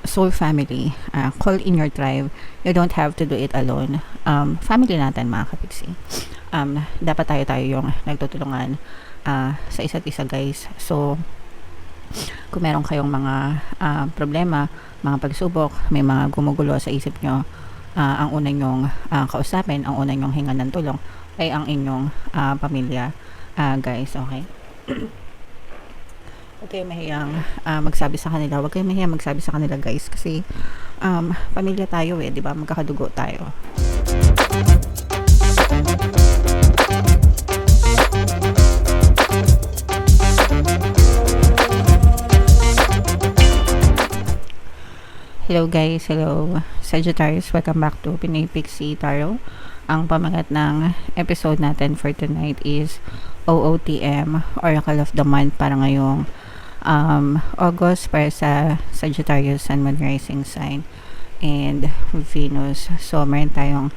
soul family. Call in your tribe. You don't have to do it alone. Family natin mga kapiksi. Dapat tayo yung nagtutulungan sa isa't isa, guys. So, kung meron kayong mga problema, mga pagsubok, may mga gumugulo sa isip nyo, ang unang nyong kausapin, ang unang nyong hingan ng tulong ay ang inyong pamilya, guys. Okay? Huwag kayong mahiyang magsabi sa kanila. Huwag kayong mahiyang magsabi sa kanila, guys. Kasi pamilya tayo di ba? Magkakadugo tayo. Hello guys, hello Sagittarius, welcome back to Pinoy Pixie Tarot. Ang pamagat ng episode natin for tonight is OOTM, Oracle of the Month, para ngayong August, para sa Sagittarius Sun, Moon, Rising sign and Venus. So meron tayong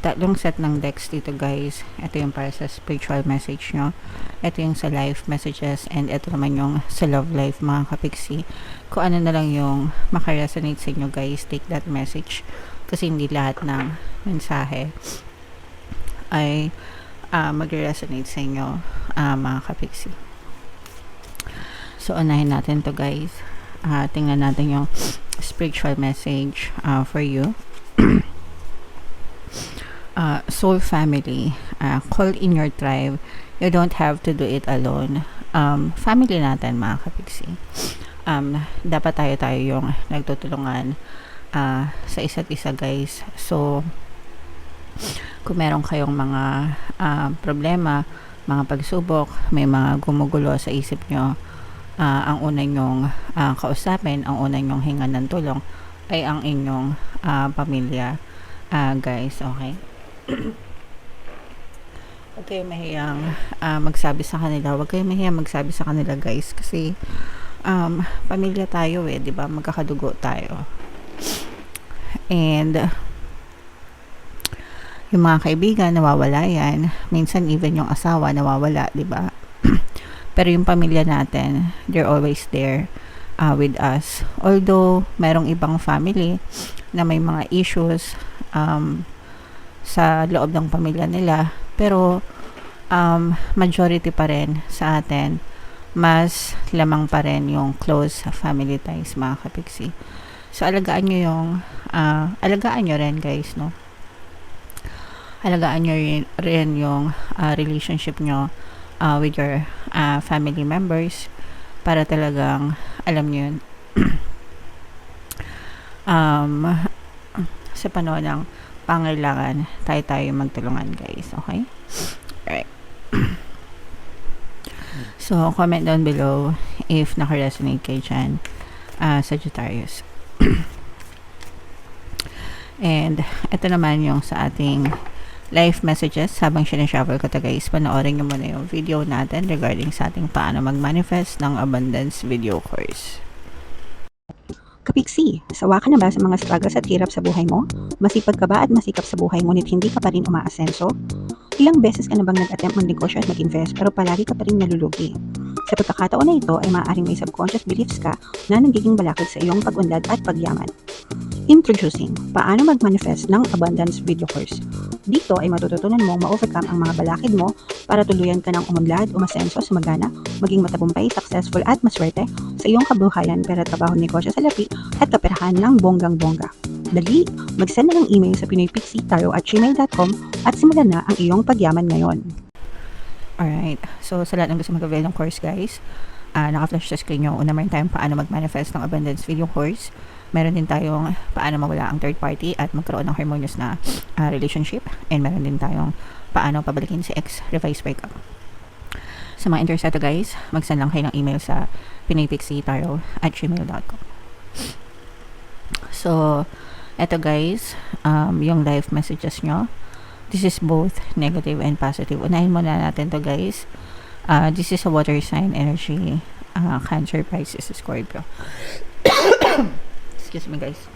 tatlong set ng decks dito, guys. Ito yung para sa spiritual message nyo, ito yung sa life messages, and ito naman yung sa love life, mga kapiksi. Kung ano na lang yung makaresonate sa inyo, guys, take that message, kasi hindi lahat ng mensahe ay magre-resonate sa inyo, mga kapiksi. So unahin natin to, guys. Tingnan natin yung spiritual message for you. Soul family. Call in your tribe. You don't have to do it alone. Family natin, mga kapiksi. Dapat tayo yung nagtutulungan sa isa't isa, guys. So, kung meron kayong mga problema, mga pagsubok, may mga gumugulo sa isip nyo, ang unang nyong kausapin, ang unang nyong hingan ng tulong ay ang inyong pamilya, guys. Okay? Huwag kayong mahiyang magsabi sa kanila. Huwag kayong mahiyang magsabi sa kanila, guys. Kasi pamilya tayo di ba? Magkakadugo tayo. And yung mga kaibigan, nawawala yan. Minsan even yung asawa nawawala, di ba? Pero yung pamilya natin, they're always there with us. Although merong ibang family na may mga issues sa loob ng pamilya nila, pero majority pa rin sa atin, mas lamang pa rin yung close family ties, mga kapiksi. So alagaan nyo rin, guys, no? Alagaan nyo rin yung relationship nyo with your family members, para talagang alam nyo yun, sa panahon ng pangailangan, tayo magtulungan, guys. Okay? Alright. So, comment down below if naka-resonate kayo dyan, Sagittarius. And ito naman yung sa ating life messages. Habang sinashuffle ko to, guys, panoorin nyo muna yung video natin regarding sa ating paano mag-manifest ng abundance video course. Kapiksi, sawa ka na ba sa mga struggles at hirap sa buhay mo? Masipag ka ba at masikap sa buhay ngunit hindi ka pa rin umaasenso? Ilang beses ka na bang nag-attempt mag-negosyo at mag-invest pero palagi ka pa rin nalulugi? Sa pagkakataon na ito ay maaaring may subconscious beliefs ka na nagiging balakid sa iyong pag-unlad at pagyaman. Introducing, paano mag-manifest ng abundance video course. Dito ay matututunan mong ma-overcome ang mga balakid mo para tuluyan ka ng umunlad, umasenso, sumagana, maging matagumpay, successful at maswerte sa iyong kabuhayan, pera, trabaho, negosyo, salapi at kaperahan ng bonggang-bongga. Dali, mag-send na ng email sa pinoypixie@gmail.com at simulan na ang iyong pagyaman ngayon. Alright, so sa lahat ng gusto mag-avail ng course, guys, naka-flash sa screen nyo. Una, meron tayong paano mag-manifest ng abundance video course. Meron din tayong paano mawala ang third party at magkaroon ng harmonious na relationship. And meron din tayong paano pabalikin si ex, revise breakup. Sa mga interesado, guys, mag-send lang kayo ng email sa pinoypixie@gmail.com. So, eto, guys, yung live messages nyo. This is both negative and positive. Unahin muna natin to, guys. This is a water sign energy. Cancer, Pisces, Scorpio. Excuse me, guys.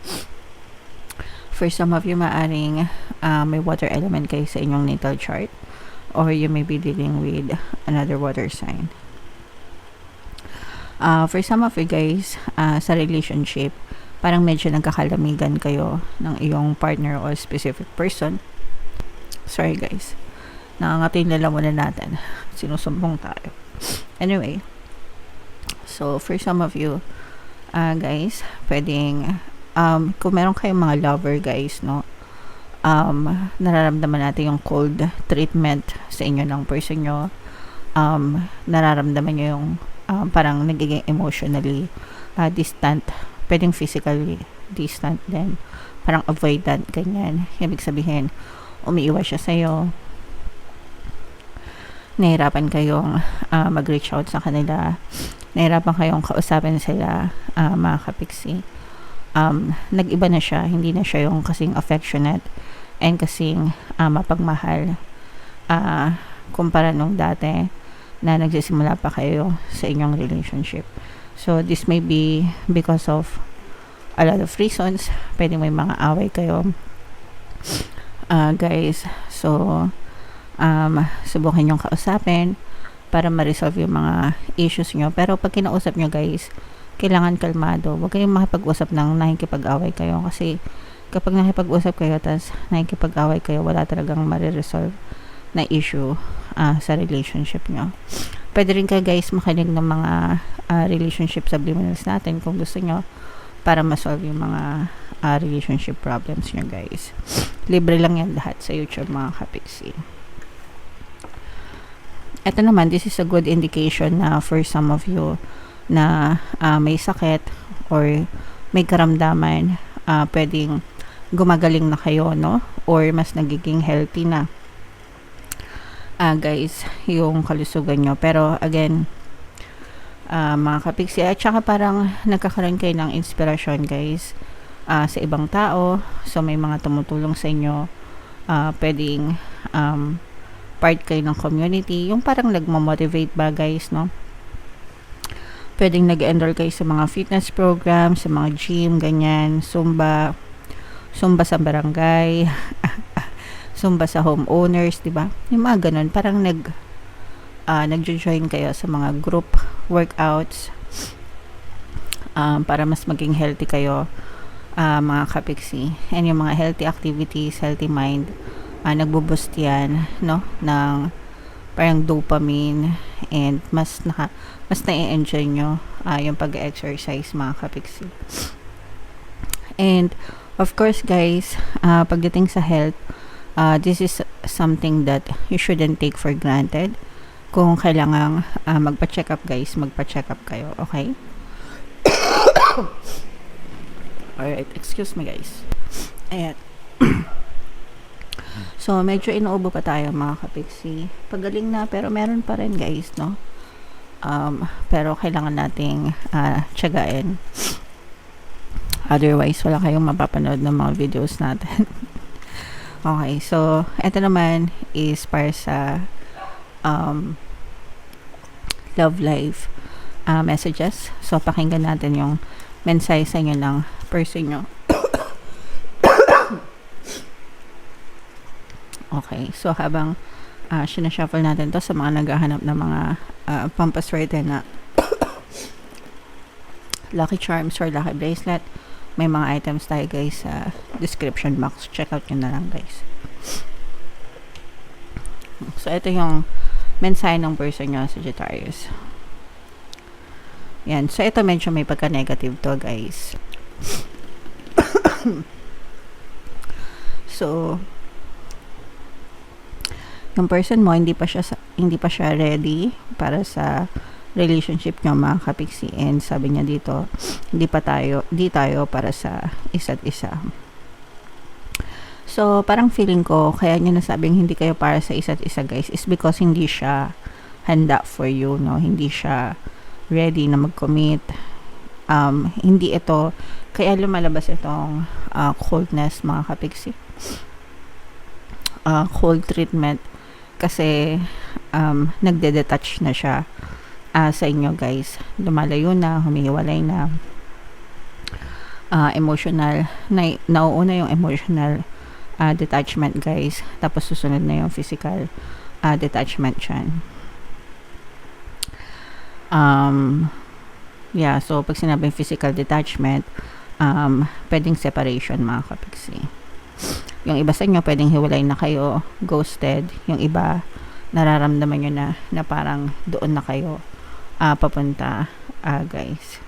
For some of you, maaring may water element kayo sa inyong natal chart, or you may be dealing with another water sign. For some of you, guys, sa relationship, parang medyo nagkakalamigan kayo ng iyong partner or specific person. Sorry guys, nangangatin na lang muna natin, sinusumbong tayo. Anyway, so for some of you guys, pwedeng kung meron kayong mga lover guys, no, nararamdaman natin yung cold treatment sa inyo ng person nyo. Nararamdaman nyo yung parang nagiging emotionally distant, pwedeng physically distant din, parang avoidant, ganyan. Ibig sabihin, umiiwas siya sa'yo, nahirapan kayong mag-reach out sa kanila, nahirapan kayong kausapin sila, mga kapiksi. Nag-iba na siya, hindi na siya yung kasing affectionate and kasing mapagmahal kumpara nung dati na nagsisimula pa kayo sa inyong relationship. So this may be because of a lot of reasons. Pwede may mga away kayo guys. So subukan yung kausapin para ma-resolve yung mga issues nyo. Pero pag kinausap nyo guys, kailangan kalmado. Huwag kayong makipag-usap ng nakikipag-away kayo, kasi kapag nakipag-usap kayo tas nakikipag-away kayo, wala talagang mariresolve na issue sa relationship nyo. Pwede rin kayo guys makinig ng mga relationship subliminals natin kung gusto nyo, para ma-solve yung mga relationship problems nyo guys. Libre lang yan lahat sa YouTube mga kapiksi. Ito naman, this is a good indication na for some of you na may sakit or may karamdaman, pwedeng gumagaling na kayo, no? Or mas nagiging healthy na guys yung kalusugan nyo. Pero again, mga kapiksi, at saka parang nagkakaroon kayo ng inspirasyon guys sa ibang tao. So may mga tumutulong sa inyo, pwedeng part kayo ng community, yung parang nagmamotivate ba guys, no? Pwedeng nag-enroll kayo sa mga fitness program, sa mga gym, ganyan, Zumba sa barangay, Zumba sa homeowners, di ba? Yung mga ganun, parang nagjo-join kayo sa mga group workouts para mas maging healthy kayo, mga kapiksi. And yung mga healthy activities, healthy mind, nagbo-boost yan, no, ng parang dopamine, and mas na-enjoy nyo yung pag-exercise mga kapiksi. And of course guys, pagdating sa health, this is something that you shouldn't take for granted. Kung kailangang magpa-check up guys, magpa-check up kayo, okay? Alright, excuse me guys. Ayan. So, medyo inuubo pa tayo mga kapiksi. Pagaling na, pero meron pa rin guys, no? Pero kailangan nating tiyagain. Otherwise, wala kayong mapapanood ng mga videos natin. Okay, so, ito naman is para sa love life messages. So, pakinggan natin yung mensahe sa inyo ng person nyo. Okay, so habang sinashuffle natin to sa mga naghahanap ng mga pampaswerte na lucky charms or lucky bracelet, may mga items tayo guys sa description box. Check out nyo na lang guys. So, ito yung mensahe ng person nyo, Sagittarius. Yan. So, ito medyo may pagka-negative to guys. So, yung person mo hindi pa siya ready para sa relationship nyo mga kapiksi, and sabi niya dito, di tayo para sa isa't isa. So parang feeling ko kaya niya nasabing hindi kayo para sa isa't isa guys is because hindi siya handa for you, no? Hindi siya ready na mag-commit. Hindi ito, kaya lumalabas itong coldness mga kapiksi, cold treatment, kasi nagde-detach na siya sa inyo guys. Lumalayo na, humihiwalay na, emotional, nauuna yung emotional detachment guys, tapos susunod na yung physical detachment dyan. Yeah, so pag sinabing physical detachment, pwedeng separation mga kapiksi. Yung iba sa inyo, pwedeng hiwalay na kayo, ghosted. Yung iba, nararamdaman nyo na parang doon na kayo papunta, guys.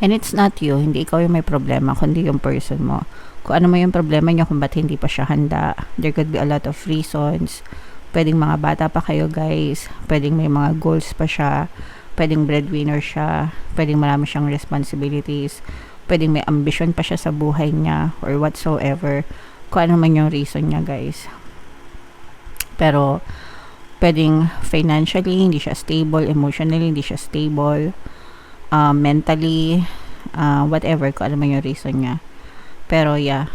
And it's not you, hindi ikaw yung may problema, kundi yung person mo. Kung ano mo yung problema nyo, kung ba't hindi pa siya handa, there could be a lot of reasons. Pwedeng mga bata pa kayo, guys. Pwedeng may mga goals pa siya. Pwedeng breadwinner siya. Pwedeng marami siyang responsibilities. Pwedeng may ambition pa siya sa buhay niya or whatsoever. Kung ano man yung reason niya, guys. Pero, pwedeng financially, hindi siya stable. Emotionally, hindi siya stable. Mentally, whatever, kung ano man yung reason niya. Pero, yeah,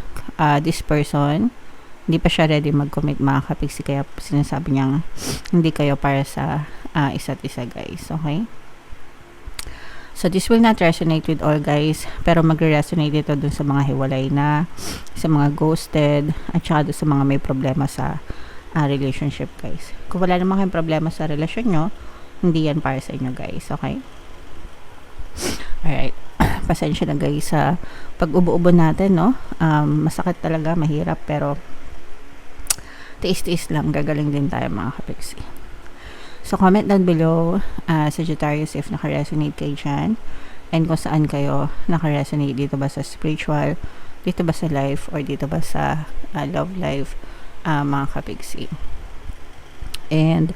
this person, hindi pa siya ready mag-commit mga kapiksi, kaya sinasabi niyang hindi kayo para sa isa't isa, guys. Okay? So, this will not resonate with all, guys. Pero magre-resonate ito dun sa mga hiwalay na, sa mga ghosted, at saka dun sa mga may problema sa relationship, guys. Kung wala naman kayong problema sa relasyon nyo, hindi yan para sa inyo, guys. Okay? Alright. Pasensya na, guys, sa pag-ubo-ubo natin, no? Masakit talaga, mahirap, pero tiis-tiis lang, gagaling din tayo, mga kapiksi. So, comment down below, Sagittarius, if naka-resonate kayo dyan. And kung saan kayo naka-resonate. Dito ba sa spiritual, dito ba sa life, or dito ba sa love life, mga kapiksi. And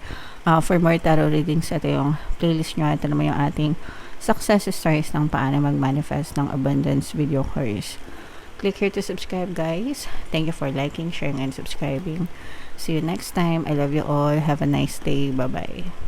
for more tarot readings, ito yung playlist nyo. Ito naman yung ating success stories ng paano mag-manifest ng abundance video course. Click here to subscribe, guys. Thank you for liking, sharing, and subscribing. See you next time. I love you all. Have a nice day. Bye-bye.